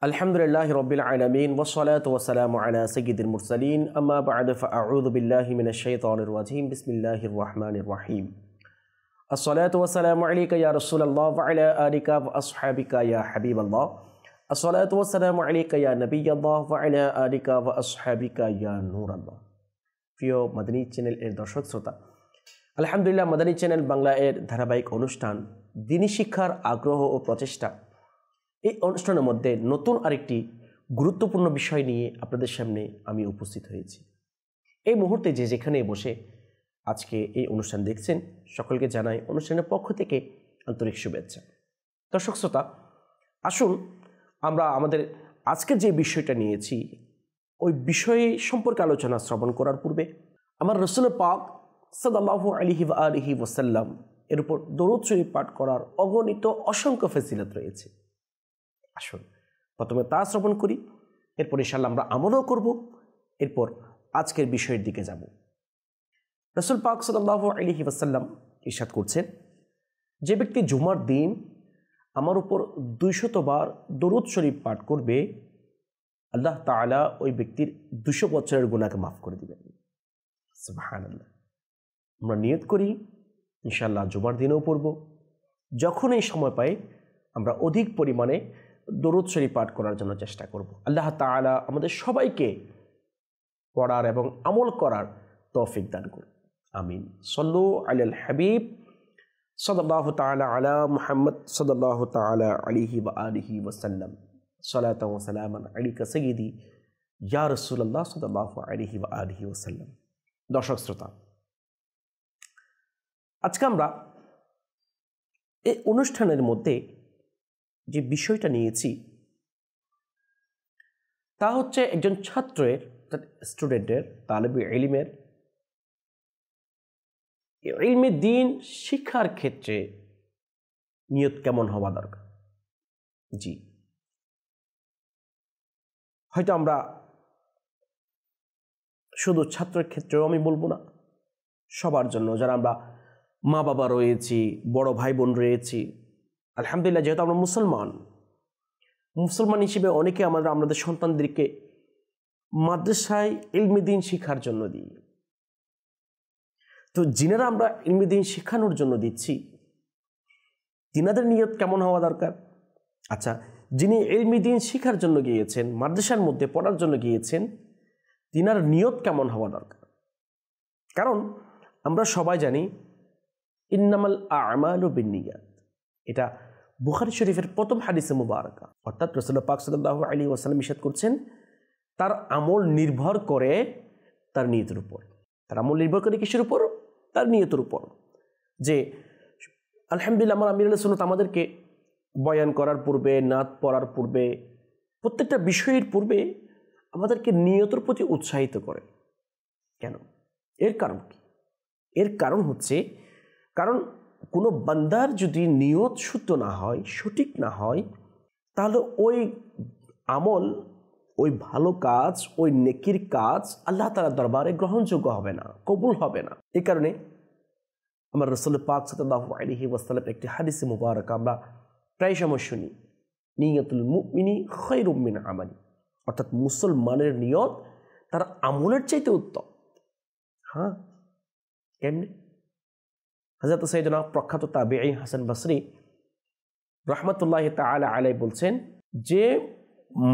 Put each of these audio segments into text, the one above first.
আলহামদুলিল্লাহি রাব্বিল আলামিন ওয়াসসালাতু ওয়াসসালামু আলা সাইয়্যিদিল মুরসালিন আম্মা বা'দ ফাআউযু বিল্লাহি মিনাশ শাইতানির রাজীম বিসমিল্লাহির রহমানির রহিম আসসালাতু ওয়াসসালামু আলাইকা ইয়া রাসূলুল্লাহ ওয়া আলা আলিকা ওয়া আসহাবিকা ইয়া হাবিবাল্লাহ আসসালাতু ওয়াসসালামু আলাইকা ইয়া নাবিয়াল্লাহ ওয়া আলা আলিকা ওয়া আসহাবিকা ইয়া নূরাল্লাহ। প্রিয় মাদানী চ্যানেল এর দর্শক শ্রোতা, আলহামদুলিল্লাহ মাদানী চ্যানেল বাংলা এর ধারাবাহিক অনুষ্ঠান দ্বীনি শিক্ষার আগ্রহ ও প্রচেষ্টা, এই অনুষ্ঠানের মধ্যে নতুন আরেকটি গুরুত্বপূর্ণ বিষয় নিয়ে আপনাদের সামনে আমি উপস্থিত হয়েছি। এই মুহূর্তে যে যেখানে বসে আজকে এই অনুষ্ঠান দেখছেন, সকলকে জানাই অনুষ্ঠানের পক্ষ থেকে আন্তরিক শুভেচ্ছা। দর্শক শ্রোতা, আসুন আমরা আমাদের আজকে যে বিষয়টা নিয়েছি ওই বিষয়ে সম্পর্কে আলোচনা শ্রবণ করার পূর্বে আমার রাসূল পাক সাল্লাল্লাহু আলাইহি ওয়া আলিহি ওয়াসাল্লাম এর উপর দরুদ শরীফ পাঠ করার অগণিত অসংখ্য ফজিলত রয়েছে। আসুন প্রথমে তা শ্রবণ করি, এরপর ইনশাআল্লাহ আমরা আমলও করব, এরপর আজকের বিষয়ের দিকে যাব। রাসূল পাক সাল্লাল্লাহু আলাইহি ওয়াসাল্লাম ইরশাদ করছেন, যে ব্যক্তি জুমার দিন আমার উপর 200 বার দরুদ শরীফ পাঠ করবে, আল্লাহ তাআলা ওই ব্যক্তির 200 বছরের গুনাহকে মাফ করে দিবেন। সুবহানাল্লাহ। আমরা নিয়ত করি ইনশাআল্লাহ জুমার দিনেও পড়ব, যখন এই সময় পাই আমরা অধিক পরিমাণে দরুদ শরীফ পাঠ করার জন্য চেষ্টা করব। আল্লাহ তাআলা আমাদের সবাইকে পড়ার এবং আমল করার তৌফিক দান করুন, আমিন। সাল্লু আলাল হাবিব সাল্লাল্লাহু তাআলা আলা মুহাম্মদ সাল্লাল্লাহু তাআলা আলাইহি ওয়া আলিহি ওয়াসাল্লাম। সালাতাও ওয়া সালামান আলাইকা সাইয়্যিদি ইয়া রাসূলুল্লাহ সাল্লাল্লাহু আলাইহি ওয়া আলিহি ওয়াসাল্লাম। দর্শক শ্রোতা, আজকে আমরা এই অনুষ্ঠানের মধ্যে যে বিষয়টা নিয়েছি তা হচ্ছে একজন ছাত্রের, স্টুডেন্টের, তালেবে ইলমের ইলমে দ্বীন শিক্ষার ক্ষেত্রে নিয়ত কেমন হওয়া দরকার। জি, হয়তো আমরা শুধু ছাত্রের ক্ষেত্রেও আমি বলবো না, সবার জন্য, যারা আমরা মা বাবা রয়েছি, বড় ভাই বোন রয়েছি, আলহামদুলিল্লাহ যেহেতু আমরা মুসলমান হিসেবে অনেকে আমাদের সন্তানদেরকে মাদ্রাসায় ইলমে দ্বীন শিক্ষার জন্য দিই। তো যিনারা আমরা ইলমে দ্বীন শেখানোর জন্য দিচ্ছি, তিনাদের নিয়ত কেমন হওয়া দরকার? আচ্ছা, যিনি ইলমে দ্বীন শিখার জন্য গিয়েছেন, মাদ্রাসার মধ্যে পড়ার জন্য গিয়েছেন, তিনার নিয়ত কেমন হওয়া দরকার? কারণ আমরা সবাই জানি ইন্নামাল আমালু বিন্নিয়াত, এটা বুখারী শরীফের প্রথম হাদিসে মুবারাকা। অর্থাৎ রাসূল পাক সাল্লাল্লাহু আলাইহি ওয়াসাল্লাম ইরশাদ করছেন, তার আমল নির্ভর করে তার নিয়তের উপর। তার আমল নির্ভর করে কিসের উপর? তার নিয়তের উপর। যে আলহামদুলিল্লাহ আমার আমিরুল সুন্নাত আমাদেরকে বয়ান করার পূর্বে, নাত পড়ার পূর্বে, প্রত্যেকটা বিষয়ের পূর্বে আমাদেরকে নিয়তের প্রতি উৎসাহিত করে। কেন? এর কারণ কি? এর কারণ হচ্ছে, কারণ কোনো বান্দার যদি নিয়ত শুদ্ধ না হয়, সঠিক না হয়, তাহলে ওই আমল, ওই ভালো কাজ, ওই নেকির কাজ আল্লাহ তাআলার দরবারে গ্রহণযোগ্য হবে না, কবুল হবে না। এই কারণে আমার রাসূল পাক সাল্লাল্লাহু আলাইহি ওয়াসাল্লাম একটি হাদিসে মুবারাকা আমরা প্রায় সময় শুনি, নিয়তুল মুমিনি খায়রুম মিন আমালি, অর্থাৎ মুসলমানের নিয়ত তার আমলের চাইতে উত্তম। হ্যাঁ, কেমনে? হযরত সাইয়েদনা প্রখ্যাত তাবেঈ হাসান বসরি রাহমাতুল্লাহি তাআলা আলাইহি বলছেন যে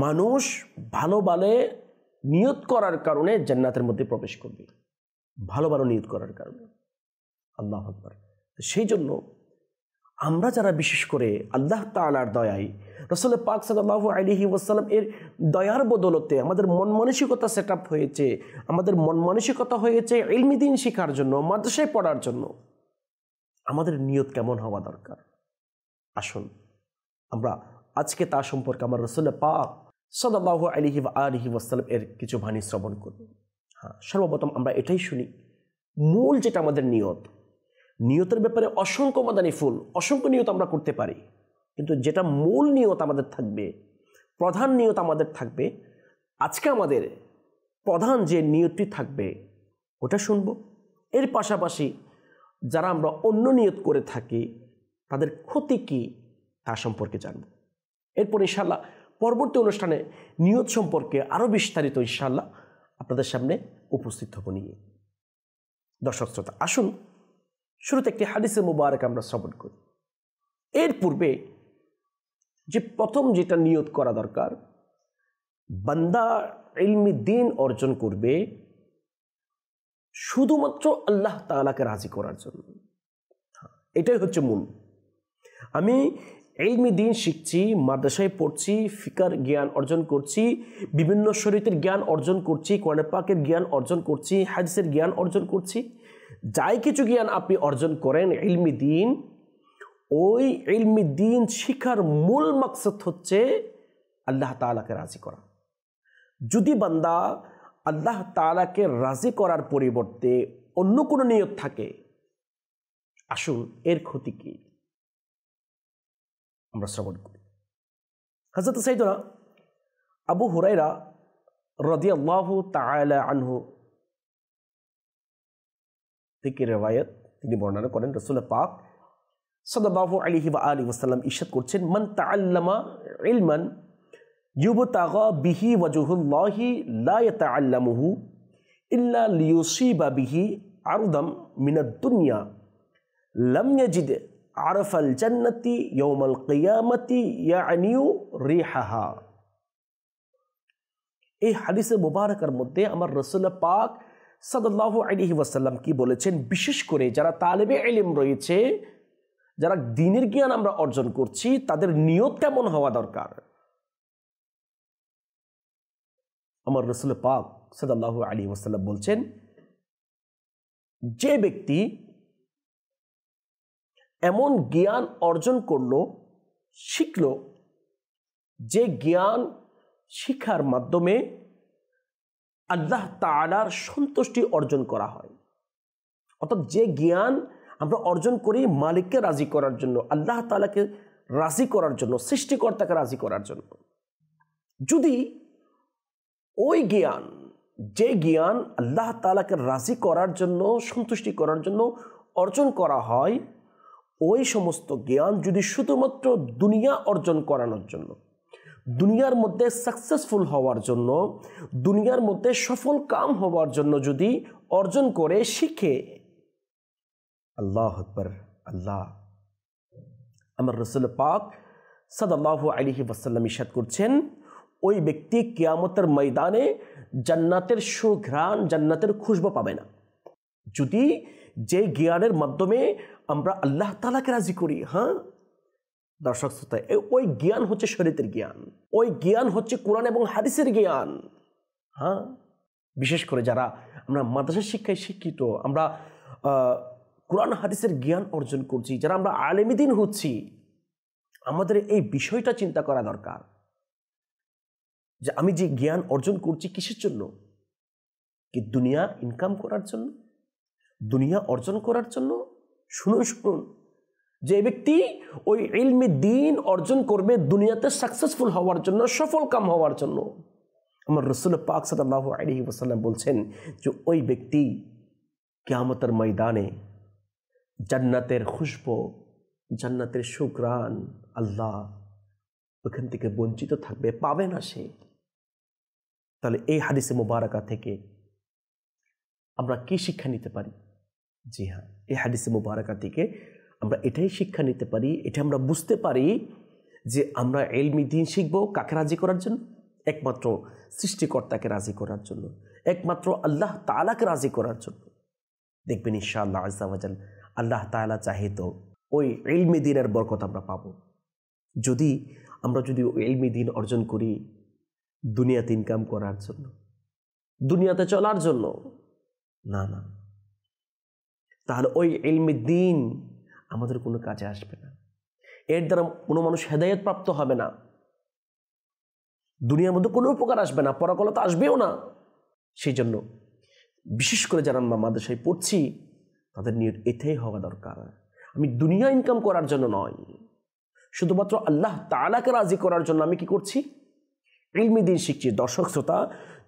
মানুষ ভালো নিয়ত করার কারণে জান্নাতের মধ্যে প্রবেশ করবে, ভালো নিয়ত করার কারণে। আল্লাহু আকবার। সেই জন্য আমরা যারা বিশেষ করে আল্লাহ তাআলার দয়ায়, রাসূল পাক সাল্লাল্লাহু আলাইহি ওয়াসাল্লাম এর দয়ার বদৌলতে আমাদের মন মানসিকতা সেটআপ হয়েছে, আমাদের মন মানসিকতা হয়েছে ইলমে দ্বীন শেখার জন্য, মাদ্রাসায় পড়ার জন্য, আমাদের নিয়ত কেমন হওয়া দরকার? আসুন আমরা আজকে তা সম্পর্কে আমার রাসূল পাক সাল্লাল্লাহু আলাইহি ওয়া আলিহি ওয়াসাল্লাম এর কিছু বাণী শ্রবণ করব। হ্যাঁ, সর্বপ্রথম আমরা এটাই শুনি, মূল যেটা আমাদের নিয়তের ব্যাপারে অসংখ্য মাদানী ফুল, অসংখ্য নিয়ত আমরা করতে পারি, কিন্তু যেটা মূল নিয়ত আমাদের থাকবে, প্রধান নিয়ত আমাদের থাকবে, আজকে আমাদের প্রধান যে নিয়তটি থাকবে ওটা শুনব। এর পাশাপাশি যারা আমরা অন্য নিয়ত করে থাকি তাদের ক্ষতি কি তা সম্পর্কে জানব। এরপর ইনশাআল্লাহ পরবর্তী অনুষ্ঠানে নিয়ত সম্পর্কে আরও বিস্তারিত ইনশাআল্লাহ আপনাদের সামনে উপস্থিত হব নিয়ে। দর্শক শ্রোতা, আসুন শুরুতে একটি হাদিসে মুবারক আমরা শ্রবণ করি। এর পূর্বে যে প্রথম যেটা নিয়ত করা দরকার, বান্দা ইলমি দ্বীন অর্জন করবে শুধুমাত্র আল্লাহ তাআলাকে রাজি করার জন্য। এটাই হচ্ছে মূল। আমি ইলমি দ্বীন শিখছি, মাদ্রাসায় পড়ছি, ফিকার জ্ঞান অর্জন করছি, বিভিন্ন শরীয়তের জ্ঞান অর্জন করছি, কোরআন পাকের জ্ঞান অর্জন করছি, হাদিসের জ্ঞান অর্জন করছি। যাই কিছু জ্ঞান আপনি অর্জন করেন ইলমি দ্বীন, ওই ইলমি দ্বীন শিখার মূল মাকসাদ হচ্ছে আল্লাহ তাআলাকে রাজি করা। যদি বান্দা আল্লাহ তাআলাকে রাজি করার পরিবর্তে অন্য কোনো নিয়ত থাকে, আসুন এর ক্ষতি কি আমরা শ্রবণ করি। হযরত সাইয়েদনা আবু হুরায়রা রাদিয়াল্লাহু তাআলা আনহু থেকে রিওয়ায়াত, তিনি বর্ণনা করেন রাসূল পাক সাল্লাল্লাহু আলাইহি ওয়া আলিহি ওয়াসাল্লাম ইরশাদ করছেন, মান তাআল্লামা ইলমান ইউবতাগা বিহি ওয়াজহুল্লাহি লা ইয়াতাআল্লামুহু ইল্লা লিয়ুসিবা বিহি আরদাম মিনাদ দুনিয়া লাম ইয়াজিদ আরাফাল জান্নাতি ইয়াউমাল কিয়ামাতি ইয়ানিউ রিহাহা। এই হাদিসে মুবারকার মধ্যে আমার রাসূল পাক সাল্লাল্লাহু আলাইহি ওয়াসাল্লাম কি বলেছেন, বিশেষ করে যারা তালেবে ইলম রয়েছে, যারা দ্বীনের জ্ঞান আমরা অর্জন করছি, তাদের নিয়ত কেমন হওয়া দরকার। আমার রাসূল পাক সাল্লাল্লাহু আলাইহি ওয়াসাল্লাম বলছেন, যে ব্যক্তি এমন জ্ঞান অর্জন করলো, শিখলো, যে জ্ঞান শিখার মাধ্যমে আল্লাহ তাআলার সন্তুষ্টি অর্জন করা হয়। অর্থাৎ যে জ্ঞান আমরা অর্জন করি মালিককে রাজি করার জন্য, আল্লাহ তাআলাকে রাজি করার জন্য, সৃষ্টিকর্তাকে রাজি করার জন্য, যদি ওই জ্ঞান, যে জ্ঞান আল্লাহ তাআলাকে রাজি করার জন্য, সন্তুষ্টি করার জন্য অর্জন করা হয়, ওই সমস্ত জ্ঞান যদি শুধুমাত্র দুনিয়া অর্জন করানোর জন্য, দুনিয়ার মধ্যে সাকসেসফুল হওয়ার জন্য, দুনিয়ার মধ্যে সফল কাম হওয়ার জন্য যদি অর্জন করে, শিখে, আল্লাহু আকবার, আল্লাহ, আমার রাসূল পাক সাল্লাল্লাহু আলাইহি ওয়াসাল্লাম ইরশাদ করছেন, ওই ব্যক্তি কিয়ামতের ময়দানে জান্নাতের সুঘ্রাণ, জান্নাতের খুশবু পাবে না। যদি যে জ্ঞানের মাধ্যমে আমরা আল্লাহ তাআলাকে রাজি করি, হ্যাঁ দর্শক শ্রোতা, ওই জ্ঞান হচ্ছে শরীয়তের জ্ঞান, ওই জ্ঞান হচ্ছে কোরআন এবং হাদিসের জ্ঞান। হ্যাঁ, বিশেষ করে যারা আমরা মাদ্রাসা শিক্ষায় শিক্ষিত, আমরা কোরআন হাদিসের জ্ঞান অর্জন করছি, যারা আমরা আলেমী দ্বীন হচ্ছি, আমাদের এই বিষয়টা চিন্তা করা দরকার যে আমি যে জ্ঞান অর্জন করছি কিসের জন্য? কি দুনিয়া ইনকাম করার জন্য, দুনিয়া অর্জন করার জন্য? শুনুন শুনুন, যে ব্যক্তি ওই ইলমি দ্বীন অর্জন করবে দুনিয়াতে সাকসেসফুল হওয়ার জন্য, সফল কাম হওয়ার জন্য, আমার রাসূল পাক সাল্লাল্লাহু আলাইহি ওয়াসাল্লাম বলছেন যে ওই ব্যক্তি কিয়ামতের ময়দানে জান্নাতের খুশবু, জান্নাতের সুঘ্রাণ, আল্লাহ ওখান থেকে বঞ্চিত থাকবে, পাবে না সে। তাহলে এই হাদিসে মুবারাকা থেকে আমরা কি শিক্ষা নিতে পারি? জি হ্যাঁ, এই হাদিসে মুবারাকা থেকে আমরা এটাই শিক্ষা নিতে পারি, এটা আমরা বুঝতে পারি যে আমরা ইলমি দ্বীন শিখব কাকে রাজি করার জন্য? একমাত্র সৃষ্টিকর্তাকে রাজি করার জন্য, একমাত্র আল্লাহ তাআলাকে রাজি করার জন্য। দেখবেন ইনশাআল্লাহ আজ্জা ওয়া জাল, আল্লাহ তাআলা চাহে তো ওই ইলমি দ্বীনের বরকত আমরা পাবো। যদি আমরা ইলমি দ্বীন অর্জন করি দুনিয়াতে ইনকাম করার জন্য, দুনিয়াতে চলার জন্য, না না, তাহলে ওই ইলমি দ্বীন আমাদের কোনো কাজে আসবে না। এর দ্বারা কোনো মানুষ হেদায়েত প্রাপ্ত হবে না, দুনিয়ার মধ্যে কোনো উপকার আসবে না, পরকালে তো আসবেও না। সেই জন্য বিশেষ করে যারা আমরা মাদ্রাসায় পড়ছি, তাদের নিয়ত এটাই হওয়া দরকার, আমি দুনিয়া ইনকাম করার জন্য নয়, শুধুমাত্র আল্লাহ তাআলাকে রাজি করার জন্য আমি কি করছি? ইলমি দ্বীন শিখছি। দর্শক শ্রোতা,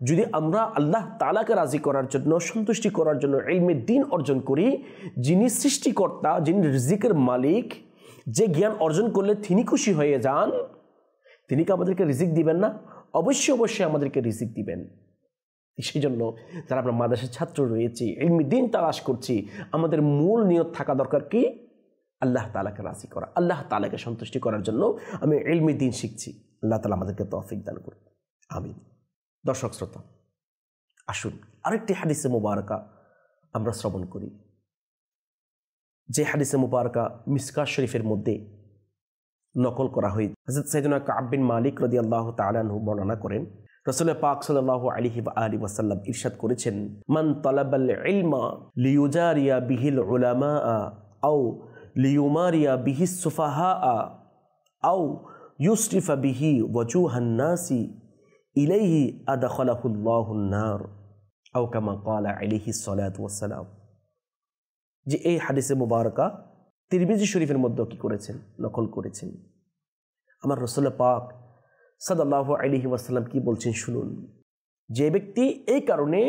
যদি আমরা আল্লাহ তাআলাকে রাজি করার জন্য, সন্তুষ্টি করার জন্য ইলমি দ্বীন অর্জন করি, যিনি সৃষ্টিকর্তা, যিনি রিজিকের মালিক, যে জ্ঞান অর্জন করলে তিনি খুশি হয়ে যান, তিনি কি আমাদেরকে রিজিক দিবেন না? অবশ্যই অবশ্যই আমাদেরকে রিজিক দিবেন। সেই জন্য যারা আমরা মাদ্রাসার ছাত্র রয়েছি, ইলমি দ্বীন তালাশ করছি, আমাদের মূল নিয়ত থাকা দরকার কি? আল্লাহ তাআলাকে রাজি করা, আল্লাহ তাআলাকে সন্তুষ্টি করার জন্য আমি ইলমি দ্বীন শিখছি। আল্লাহ তাআলা আমাদেরকে তৌফিক দান করুন, আমিন। দর্শক শ্রোতা, আসুন আরেকটি হাদিসে মুবারকা আমরা শ্রবণ করি, যে হাদিসে মুবারকা মিসকাত শরীফের মধ্যে নকল করা হয়েছে। হযরত সাইয়েদনা কাব বিন মালিক রাদিয়াল্লাহু তাআলা আনহু বর্ণনা করেন, রাসূল পাক সাল্লাল্লাহু আলাইহি ওয়া আলিহি ওয়াসাল্লাম ইরশাদ করেছেন, মান তালাবাল ইলমা লিয়ুজারিয়া বিহিল উলামা আও লিয়ুমারিয়া বিহিস সুফাহা আও ইউসরিফা বিহি ওয়াজুহান নাসি ইলাইহি আদখালাহুল্লাহুন নার আও কামা ক্বালা আলাইহিস সালাতু ওয়াস সালাম। যে এই হাদিসে মুবারকা তিরমিজি শরীফের মধ্যে কি করেছেন? নকল করেছেন। আমার রাসূল পাক সাল্লাল্লাহু আলাইহি ওয়াসাল্লাম কি বলছেন শুনুন। যে ব্যক্তি এই কারণে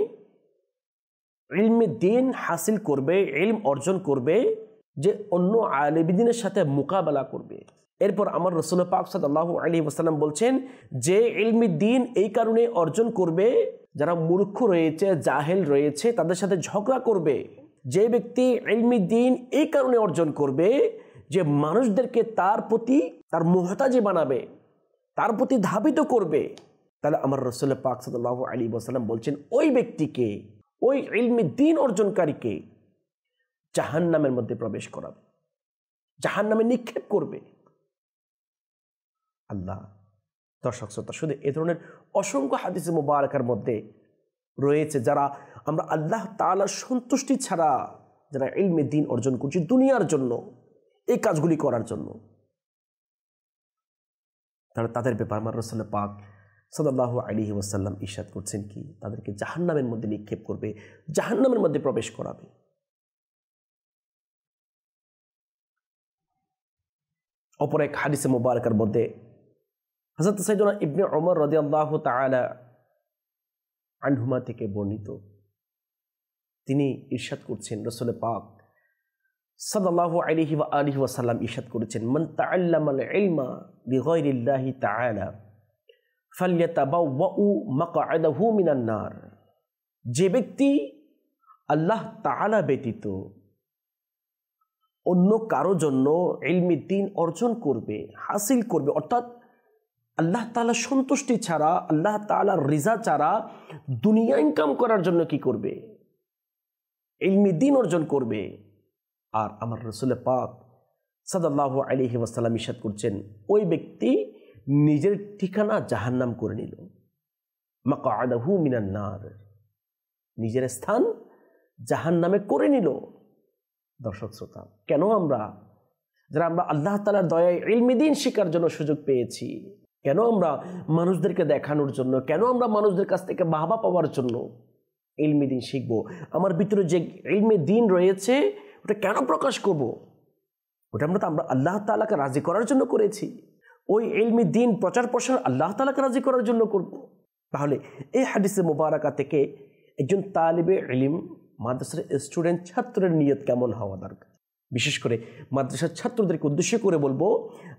ইলমে দ্বীন হাসিল করবে, ইলম অর্জন করবে, যে অন্য আলেমদের সাথে মোকাবেলা করবে। এরপর আমার রাসূল পাক সাল্লাল্লাহু আলাইহি ওয়াসাল্লাম বলছেন যে ইলমে দ্বীন এই কারণে অর্জন করবে, যারা মূর্খ রয়েছে, জাহেল রয়েছে, তাদের সাথে ঝগড়া করবে। যে ব্যক্তি ইলমে দ্বীন এই কারণে অর্জন করবে যে মানুষদেরকে তার প্রতি তার মুহতাজি বানাবে, তার প্রতি ধাবিত করবে, তাহলে আমার রাসূল পাক সাল্লাল্লাহু আলাইহি ওয়াসাল্লাম বলছেন ওই ব্যক্তিকে, ওই ইলমে দ্বীন অর্জনকারীকে জাহান্নামের মধ্যে প্রবেশ করাবে, জাহান্নামে নিক্ষেপ করবে। আল্লাহ, দর্শক শ্রোতা, শুধু এ ধরনের অসংখ্য হাদিসে মুবারকার মধ্যে রয়েছে যারা আমরা আল্লাহ তাআলার সন্তুষ্টি ছাড়া যারা ইলমে দ্বীন অর্জন করছি দুনিয়ার জন্য, এই কাজগুলি করার জন্য, তাহলে তাদের ব্যাপার আমার রাসূল পাক সাল্লাল্লাহু আলাইহি ওয়াসাল্লাম ইরশাদ করছেন কি? তাদেরকে জাহান্নামের মধ্যে নিক্ষেপ করবে, জাহান্নামের মধ্যে প্রবেশ করাবে। অপর এক হাদিসে মুবারকার মধ্যে হযরত সাইয়েদনা ইবনে ওমর রাদিয়াল্লাহু তাআলা আনহুমা থেকে বর্ণিত, তিনি ইরশাদ করছেন, রাসূল পাক সাল্লাল্লাহু আলাইহি ওয়া আলিহি ওয়াসাল্লাম ইরশাদ করেছেন, মান তাআল্লামাল ইলমা বিগাইরিল্লাহি তাআলা ফালইয়াতাবাওয়াউ মাকআদাহু মিনান নার। যে ব্যক্তি আল্লাহ তাআলা ব্যতীত অন্য কারো জন্য ইলমে দ্বীন অর্জন করবে, হাসিল করবে, অর্থাৎ আল্লাহ তাআলার সন্তুষ্টি ছাড়া, আল্লাহ তাআলার রিজা ছাড়া দুনিয়া ইনকাম করার জন্য কি করবে? ইলমে দ্বীন অর্জন করবে। আর আমার রাসূল পাক সাল্লাল্লাহু আলাইহি ওয়াসাল্লাম ইরশাদ করছেন ওই ব্যক্তি নিজের ঠিকানা জাহান্নাম করে নিল, মাকআদাহু মিনান নার, নিজের স্থান জাহান্নামে করে নিল। দর্শক শ্রোতা, কেন আমরা যারা আমরা আল্লাহ তাআলার দয়ায় ইলমে দ্বীন শেখার জন্য সুযোগ পেয়েছি, কেন আমরা মানুষদেরকে দেখানোর জন্য, কেন আমরা মানুষদের কাছ থেকে বাহবা পাওয়ার জন্য ইলমে দ্বীন শিখব? আমার ভিতরে যে ইলমে দ্বীন রয়েছে ওটা কেন প্রকাশ করব? ওটা আমরা আল্লাহ তাআলাকে রাজি করার জন্য করেছি। ওই ইলমে দ্বীন প্রচার প্রসার আল্লাহ তাআলাকে রাজি করার জন্য করব। তাহলে এই হাদিসে মুবারাকা থেকে একজন তালিবে ইলম, মাদ্রাসার স্টুডেন্ট, ছাত্রের নিয়ত কেমন হওয়া দরকার? বিশেষ করে মাদ্রাসার ছাত্রদেরকে উদ্দেশ্য করে বলবো,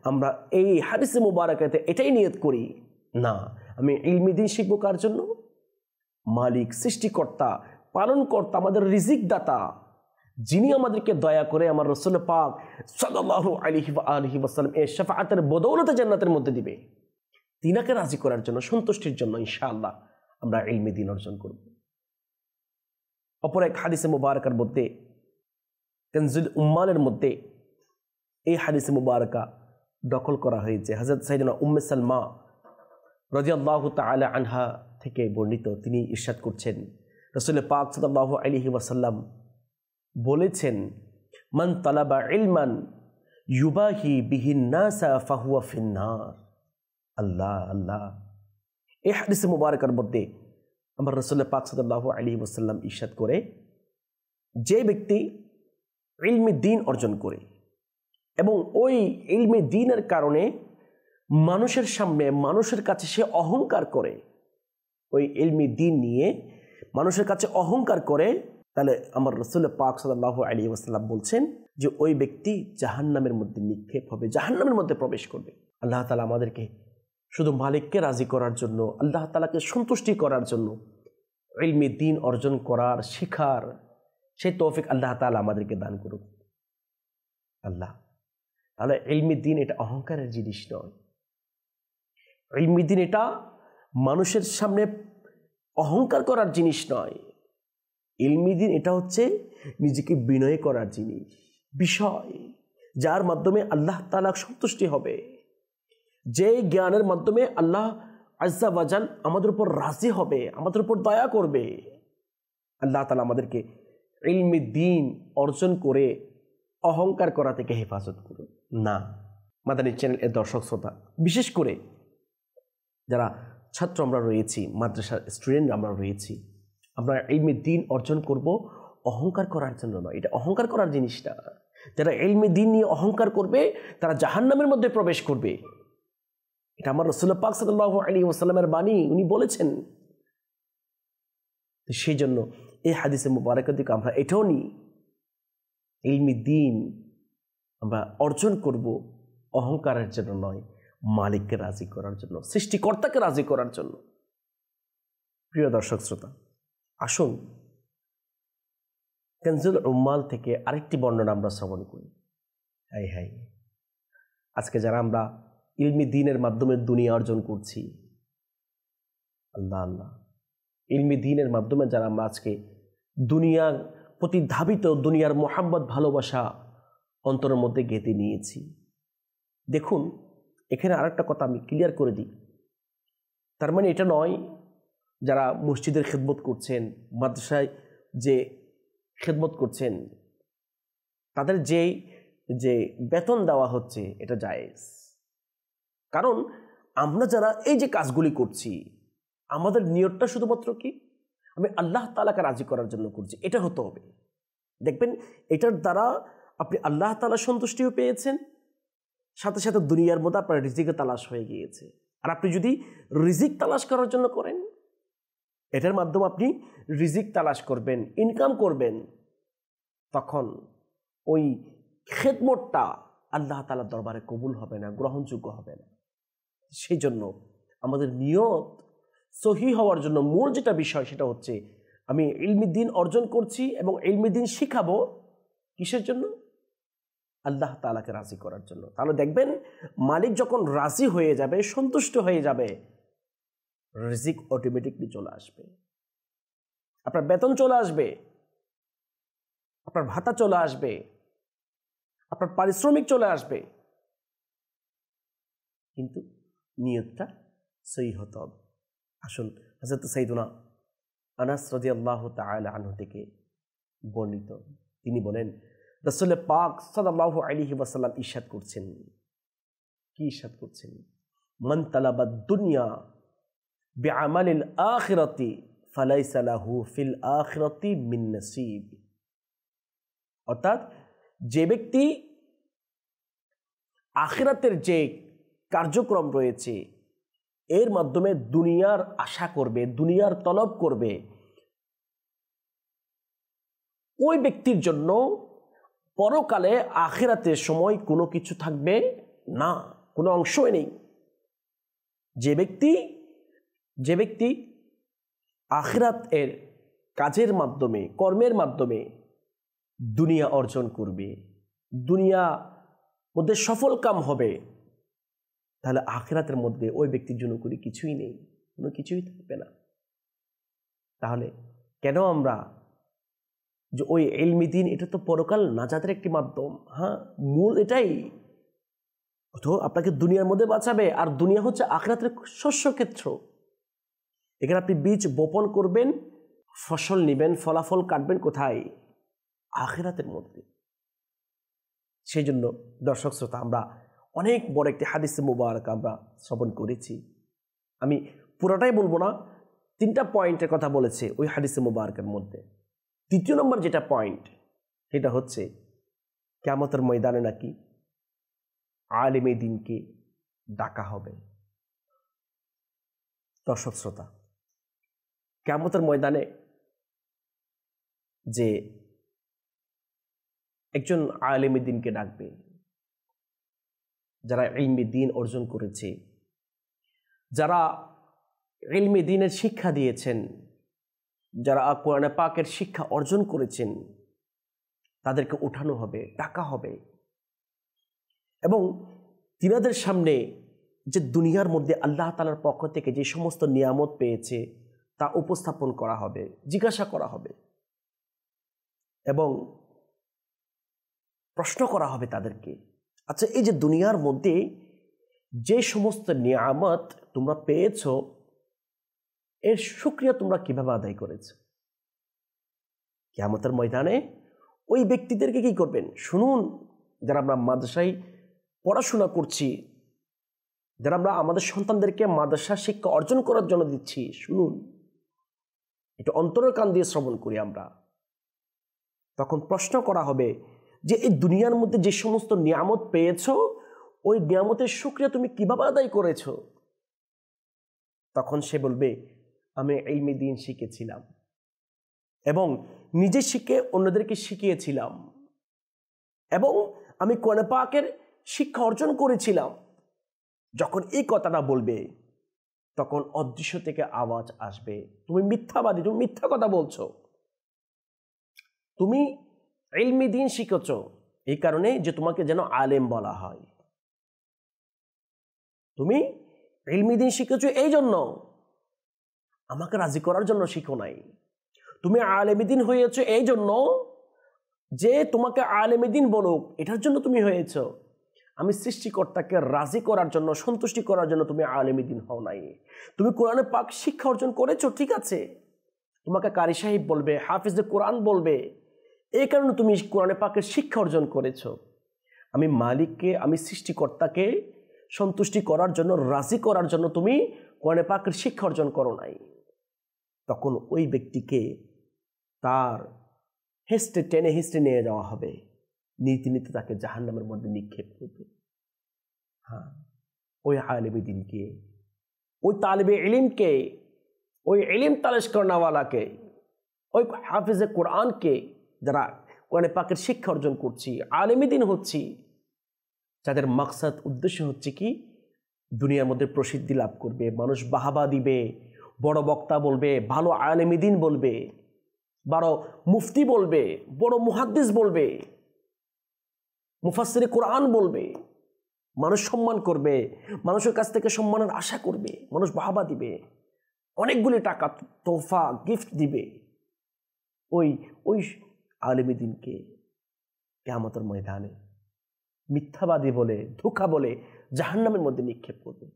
আমরা এই হাদিসে মুবারাকাতে এটাই নিয়ত করি না, আমি ইলমে দ্বীন শিখবো কার জন্য? মালিক, সৃষ্টিকর্তা, পালনকর্তা, আমাদের রিজিক দাতা, যিনি আমাদেরকে দয়া করে আমার রাসূল পাক সাল্লাল্লাহু আলাইহি ওয়া আলিহি ওয়াসাল্লাম এর শাফাআতের বদৌলতে জান্নাতের মধ্যে দিবে, তিনাকে রাজি করার জন্য, সন্তুষ্টির জন্য ইনশাআল্লাহ আমরা ইলমে দ্বীন অর্জন করব। অপর এক হাদিসে মুবারকার মধ্যে, কানজুল উম্মানের মধ্যে এই হাদিসে মুবারকা দখল করা হয়েছে। হযরত সাইয়েদনা উম্মে সালমা রাদিয়াল্লাহু তাআলা আনহা থেকে বর্ণিত, তিনি ইরশাদ করছেন, রাসূল পাক সাল্লাল্লাহু আলাইহি ওয়াসাল্লাম বলেছেন, মান তালাবা ইলমান ইউবাহি বিহিন নাসা ফাহুয়া ফিন্নার। আল্লাহ আল্লাহ, এই হাদিসে মুবারকার মধ্যে আমার রাসূল পাক সাল্লাল্লাহু আলাইহি ওয়াসাল্লাম ইরশাদ করে, যে ব্যক্তি ইলমে দ্বীন অর্জন করে এবং ওই ইলমে দ্বীনের কারণে মানুষের সামনে, মানুষের কাছে সে অহংকার করে, ওই ইলমে দ্বীন নিয়ে মানুষের কাছে অহংকার করে, তাহলে আমার রাসূল পাক সাল্লাল্লাহু আলাইহি ওয়াসাল্লাম বলছেন যে ওই ব্যক্তি জাহান্নামের মধ্যে নিক্ষেপ হবে, জাহান্নামের মধ্যে প্রবেশ করবে। আল্লাহ তাআলা আমাদেরকে শুধু মালিককে রাজি করার জন্য, আল্লাহ তাআলাকে সন্তুষ্টি করার জন্য ইলমি দ্বীন অর্জন করার, শিখার সেই তৌফিক আল্লাহ তাআলা আমাদেরকে দান করুন আল্লাহ। তাহলে ইলমি দ্বীন এটা অহংকারের জিনিস নয়। ইলমি দ্বীন এটা মানুষের সামনে অহংকার করার জিনিস নয়। ইলমি দ্বীন এটা হচ্ছে নিজেকে বিনয় করার জিনিস, বিষয়, যার মাধ্যমে আল্লাহ তাআলা সন্তুষ্টি হবে, যে জ্ঞানের মাধ্যমে আল্লাহ আজ্জা ওয়া জাল আমাদের উপর রাজি হবে, আমাদের উপর দয়া করবে। আল্লাহ তাআলা আমাদেরকে ইলমি দ্বীন অর্জন করে অহংকার করা থেকে হেফাজত করুন। না, মাদানী চ্যানেল এর দর্শক শ্রোতা, বিশেষ করে যারা ছাত্র আমরা রয়েছি, মাদ্রাসার স্টুডেন্ট আমরা রয়েছি, আমরা ইলমি দ্বীন অর্জন করব অহংকার করার জন্য নয়। এটা অহংকার করার জিনিস না। যারা ইলমি দ্বীন নিয়ে অহংকার করবে তারা জাহান্নামের মধ্যে প্রবেশ করবে। এটা আমার রাসূলুল্লাহ পাক সাল্লাল্লাহু আলাইহি ওয়াসাল্লামের বাণী, উনি বলেছেন। সেই জন্য এই হাদিসে মুবারক থেকে আমরা এটাও নিই, ইলমি দ্বীন আমরা অর্জন করব অহংকারের জন্য নয়, মালিককে রাজি করার জন্য, সৃষ্টিকর্তাকে রাজি করার জন্য। প্রিয় দর্শক শ্রোতা, আসুন কানজুল উম্মাল থেকে আরেকটি বর্ণনা আমরা শ্রবণ করি। হাই হাই, আজকে যারা আমরা ইলমি দ্বীনের মাধ্যমে দুনিয়া অর্জন করছি, আল্লাহ আল্লাহ, ইলমি দ্বীনের মাধ্যমে যারা আমরা আজকে দুনিয়ার প্রতি ধাবিত, দুনিয়ার মোহাব্বত ভালোবাসা অন্তরের মধ্যে গেঁথে নিয়েছি। দেখুন, এখানে আরেকটা কথা আমি ক্লিয়ার করে দিই। তার মানে এটা নয় যারা মসজিদের খেদমত করছেন, মাদ্রাসায় যে খেদমত করছেন, তাদের যে বেতন দেওয়া হচ্ছে এটা জায়েজ। কারণ আমরা যারা এই যে কাজগুলি করছি, আমাদের নিয়তটা শুধুমাত্র কি, আমি আল্লাহ তাআলাকে রাজি করার জন্য করছি, এটা হতে হবে। দেখবেন এটার দ্বারা আপনি আল্লাহ তাআলা সন্তুষ্টিও পেয়েছেন, সাথে সাথে দুনিয়ার মধ্যে আপনার রিজিকের তালাশ হয়ে গিয়েছে। আর আপনি যদি রিজিক তালাশ করার জন্য করেন, এটার মাধ্যমে আপনি রিজিক তালাশ করবেন, ইনকাম করবেন, তখন ওই খেদমতটা আল্লাহ তাআলার দরবারে কবুল হবে না, গ্রহণযোগ্য হবে না। সেই জন্য আমাদের নিয়ত সহি হওয়ার জন্য মূল যেটা বিষয় সেটা হচ্ছে আমি ইলমি দ্বীন অর্জন করছি এবং ইলমি দ্বীন শিখাবো কিসের জন্য? আল্লাহ তাআলাকে রাজি করার জন্য। তাহলে দেখবেন মালিক যখন রাজি হয়ে যাবে, সন্তুষ্ট হয়ে যাবে, রিজিক অটোমেটিকলি চলে আসবে, আপনার বেতন চলে আসবে, আপনার ভাতা চলে আসবে, আপনার পারিশ্রমিক চলে আসবে। কিন্তু নিয়তটা সহি হতে হবে। আসুন হযরত সাইয়্যিদুনা আনাস রাদিয়াল্লাহু তাআলা আনহু থেকে বর্ণিত, তিনি বলেন রাসূল পাক সাল্লাল্লাহু আলাইহি ওয়াসাল্লাম ইরশাদ করছেন, কি ইরশাদ করছেন? মান তালাবাদ দুনিয়া বিআমালিল আখিরাতি ফালাইসা লাহু ফিল আখিরাতি মিন নসিব। অর্থাৎ যে ব্যক্তি আখিরাতের যে কার্যক্রম রয়েছে এর মাধ্যমে দুনিয়ার আশা করবে, দুনিয়ার তলব করবে, ওই ব্যক্তির জন্য পরকালে আখিরাতের সময় কোনো কিছু থাকবে না, কোনো অংশই নেই। যে ব্যক্তি আখিরাত এর কাজের মাধ্যমে, কর্মের মাধ্যমে দুনিয়া অর্জন করবে, দুনিয়া মধ্যে সফল কাম হবে, তাহলে আখিরাতের মধ্যে ওই ব্যক্তির জন্য কোনো কিছুই নেই, কোনো কিছুই থাকবে না। তাহলে কেন আমরা যে ওই ইলমি দ্বীন, এটা তো পরকাল নাজাতের একটি মাধ্যম, হ্যাঁ, মূল এটাই তো আপনাকে দুনিয়ার মধ্যে বাঁচাবে। আর দুনিয়া হচ্ছে আখিরাতের শস্য ক্ষেত্র। এখানে আপনি বীজ বপন করবেন, ফসল নেবেন, ফলাফল কাটবেন কোথায়? আখিরাতের মধ্যে। সেই জন্য দর্শক শ্রোতা, আমরা অনেক বড় একটি হাদিস মুবারক আমরা শ্রবণ করেছি। আমি পুরোটাই বলবো না, 3টা পয়েন্টের কথা বলেছে ওই হাদিস মুবারকের মধ্যে। দ্বিতীয় নম্বর যেটা পয়েন্ট, সেটা হচ্ছে কিয়ামতের ময়দানে নাকি আলেমে দ্বীনকে ডাকা হবে। দর্শক শ্রোতা, কিয়ামতের ময়দানে যে একজন আলেমে দ্বীনকে ডাকবে, যারা ইলমে দ্বীন অর্জন করেছে, যারা ইলমে দ্বীনের শিক্ষা দিয়েছেন, যারা কোরআনে পাকের শিক্ষা অর্জন করেছেন, তাদেরকে উঠানো হবে, ডাকা হবে এবং তিনাদের সামনে যে দুনিয়ার মধ্যে আল্লাহ তাআলার পক্ষ থেকে যে সমস্ত নিয়ামত পেয়েছে তা উপস্থাপন করা হবে, জিজ্ঞাসা করা হবে এবং প্রশ্ন করা হবে তাদেরকে, আচ্ছা এই যে দুনিয়ার মধ্যে যে সমস্ত নিয়ামত তোমরা পেয়েছো এর শুকরিয়া তোমরা কিভাবে আদায় করেছো? কিয়ামতের ময়দানে ওই ব্যক্তিদেরকে কি করবেন? শুনুন, যারা আমরা মাদ্রাসায় পড়াশোনা করছি, যারা আমরা আমাদের সন্তানদেরকে মাদ্রাসা শিক্ষা অর্জন করার জন্য দিচ্ছি, শুনুন, এটা অন্তরের কান দিয়ে শ্রবণ করি আমরা। তখন প্রশ্ন করা হবে যে এই দুনিয়ার মধ্যে যে সমস্ত নিয়ামত পেয়েছো ওই নিয়ামতের শুকরিয়া তুমি কিভাবে আদায় করেছো? তখন সে বলবে, আমি ইলমে দ্বীন শিখেছিলাম এবং নিজে শিখে অন্যদেরকে শিখিয়েছিলাম এবং আমি কোরআন পাকের শিক্ষা অর্জন করেছিলাম। যখন এই কথাটা বলবে তখন অদৃশ্য থেকে আওয়াজ আসবে, তুমি মিথ্যাবাদী, তুমি মিথ্যা কথা বলছো, তুমি ইলমে দ্বীন শিখেছ এই কারণে যে তোমাকে যেন আলেম বলা হয়, তুমি ইলমে দ্বীন শিখেছ এই জন্য, আমাকে রাজি করার জন্য শিখো নাই। তুমি আলেমে দ্বীন হয়েছ এই জন্য যে তোমাকে আলেমে দ্বীন বলুক, এটার জন্য তুমি হয়েছ। আমি সৃষ্টিকর্তাকে রাজি করার জন্য, সন্তুষ্টি করার জন্য তুমি আলেমে দ্বীন হও নাই। তুমি কোরআনে পাক শিক্ষা অর্জন করেছো, ঠিক আছে, তোমাকে কারি সাহেব বলবে, হাফিজে কোরআন বলবে, এই কারণে তুমি কোরআনে পাকের শিক্ষা অর্জন করেছো। আমি মালিককে, আমি সৃষ্টিকর্তাকে সন্তুষ্টি করার জন্য, রাজি করার জন্য তুমি কোরআনে পাকের শিক্ষা অর্জন করো নাই। তখন ওই ব্যক্তিকে তার টেনে হেসটে নিয়ে যাওয়া হবে, নীতি নীতি তাকে জাহান্নামের মধ্যে নিক্ষেপ করবে। হ্যাঁ, ওই আলেমে দ্বীনকে, ওই তালিবে ইলমকে, ওই ইলম তালাশ করনেওয়ালাকে, ওই হাফিজে কোরআনকে, যারা কোরআনে পাকের শিক্ষা অর্জন করছি, আলেমে দ্বীন হচ্ছি, যাদের মাকসাদ উদ্দেশ্য হচ্ছে কি দুনিয়ার মধ্যে প্রসিদ্ধি লাভ করবে, মানুষ বাহাবা দিবে, বড় বক্তা বলবে, ভালো আলেমে দ্বীন বলবে, বড় মুফতি বলবে, বড় মুহাদ্দিস বলবে, মুফাসসিরে কোরআন বলবে, মানুষ সম্মান করবে, মানুষের কাছ থেকে সম্মানের আশা করবে, মানুষ বাহাবা দিবে, অনেকগুলি টাকা তোহফা গিফট দিবে। ওই ওই আলেমে দ্বীনকে কিয়ামতের ময়দানে মিথ্যাবাদী বলে, ধোঁকা বলে জাহান্নামের মধ্যে নিক্ষেপ করবে।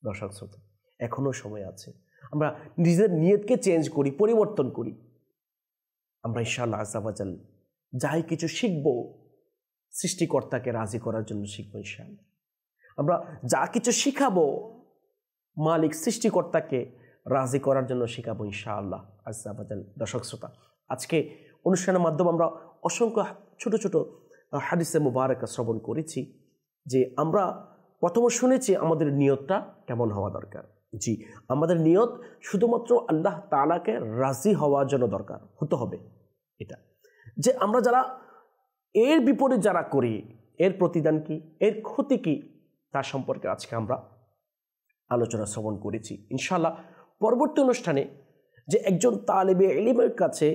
দর্শক শ্রোতা, এখনো সময় আছে, আমরা নিজের নিয়তকে চেঞ্জ করি, পরিবর্তন করি। আমরা ইনশাআল্লাহ আযজা ওয়া জাল যাই কিছু শিখব সৃষ্টিকর্তাকে রাজি করার জন্য শিখব ইনশাআল্লাহ। আমরা যা কিছু শিখাবো মালিক সৃষ্টিকর্তাকে রাজি করার জন্য শিখাবো ইনশাআল্লাহ আযজা ওয়া জাল। দর্শক শ্রোতা, আজকে অনুষ্ঠানের মাধ্যমে আমরা অসংখ্য ছোট ছোট হাদিসে মুবারাকা শ্রবণ করেছি যে আমরা প্রথমে শুনেছি আমাদের নিয়তটা কেমন হওয়া দরকার। জি, আমাদের নিয়ত শুধুমাত্র আল্লাহ তাআলাকে রাজি হওয়ার জন্য দরকার হতে হবে। এটা যে আমরা যারা এর বিপরীত যারা করি এর প্রতিদান কি, এর ক্ষতি কি, তার সম্পর্কে আজকে আমরা আলোচনা শ্রবণ করেছি। ইনশাআল্লাহ পরবর্তী অনুষ্ঠানে যে একজন তালেবে ইলমের কাছে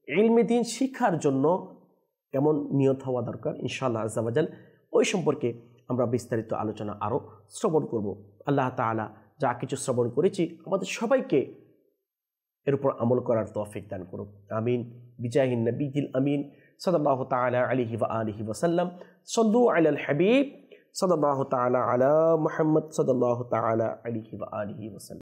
ইলমে দ্বীন শিক্ষার জন্য কেমন নিয়ত হওয়া দরকার ইনশাআল্লাহ আযজা ওয়া জাল ওই সম্পর্কে আমরা বিস্তারিত আলোচনা আরও শ্রবণ করব। আল্লাহ তাআলা যা কিছু শ্রবণ করেছি আমাদের সবাইকে এর উপর আমল করার তৌফিক দান করুন। আমিন বিজাহিন নবিয়িল আমিন সাল্লাল্লাহু তাআলা আলাইহি ওয়া আলিহি ওয়া সাল্লাম। সাল্লু আলাল হাবিব সাল্লাল্লাহু তাআলা আলা মুহাম্মদ সাল্লাল্লাহু তাআলা আলাইহি ওয়া আলিহি ওয়া সাল্লাম।